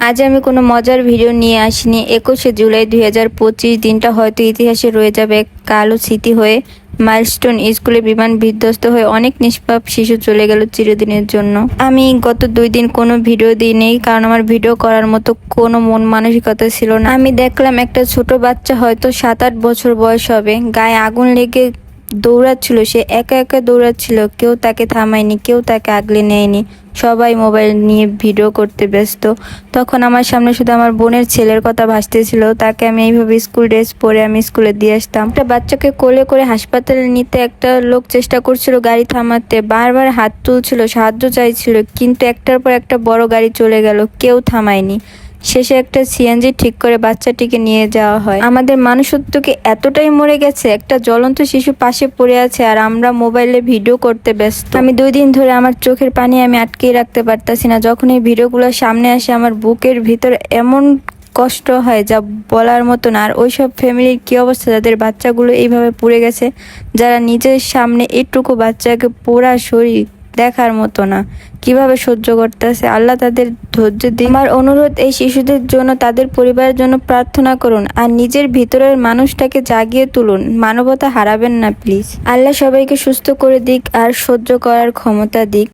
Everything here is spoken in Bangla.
আজ আমি কোনো মজার ভিডিও নিয়ে আসিনি। 21শে জুলাই 2025 দিনটা হয়তো ইতিহাসে রয়ে যাবে কালো স্মৃতি হয়ে। মাইলস্টোন স্কুলে বিমান বিধ্বস্ত হয়ে অনেক নিষ্পাপ শিশু চলে গেল চিরদিনের জন্য। আমি গত 2 দিন কোনো ভিডিও দিইনি, কারণ আমার ভিডিও করার মতো কোনো মন মানসিকতা ছিল না। আমি দেখলাম একটা ছোট বাচ্চা, হয়তো 7-8 বছর বয়স হবে, গায়ে আগুন লেগে দৌড়াচ্ছিল। সে একা একা দৌড়াচ্ছিল, কেউ তাকে থামায়নি, কেউ তাকে আগলে নেয়নি। সবাই মোবাইল নিয়ে ভিডিও করতে ব্যস্ত। তখন আমার সামনে শুধু আমার বোনের ছেলের কথা ভাসতেছিল। তাকে আমি এইভাবে স্কুল ড্রেস পরে আমি স্কুলে দিয়ে আসতাম। একটা বাচ্চাকে কোলে করে হাসপাতালে নিতে একটা লোক চেষ্টা করছিল গাড়ি থামাতে, বারবার হাত তুলছিল, সাহায্য চাইছিল, কিন্তু একটার পর একটা বড় গাড়ি চলে গেল, কেউ থামায়নি। শেষে একটা সিএনজি ঠিক করে বাচ্চাটিকে নিয়ে যাওয়া হয়। আমাদের মানুষত্বকে এতটাই মরে গেছে, একটা জ্বলন্ত শিশু পাশে পড়ে আছে আর আমরা মোবাইলে ভিডিও করতে ব্যস্ত। আমি 2 দিন ধরে আমার চোখের পানি আমি আটকেই রাখতে পারতাছি না। যখন এই ভিডিওগুলো সামনে আসে আমার বুকের ভিতর এমন কষ্ট হয় যা বলার মতো না। আর ওইসব ফ্যামিলির কি অবস্থা যাদের বাচ্চাগুলো এইভাবে পুড়ে গেছে, যারা নিজের সামনে এইটুকু বাচ্চাকে পোড়া শরীর দেখার মতো না, কিভাবে সহ্য করতেছে। আল্লাহ তাদের ধৈর্য দিন। আমার অনুরোধ, এই শিশুদের জন্য, তাদের পরিবারের জন্য প্রার্থনা করুন আর নিজের ভিতরের মানুষটাকে জাগিয়ে তুলুন। মানবতা হারাবেন না প্লিজ। আল্লাহ সবাইকে সুস্থ করে দিক আর সহ্য করার ক্ষমতা দিক।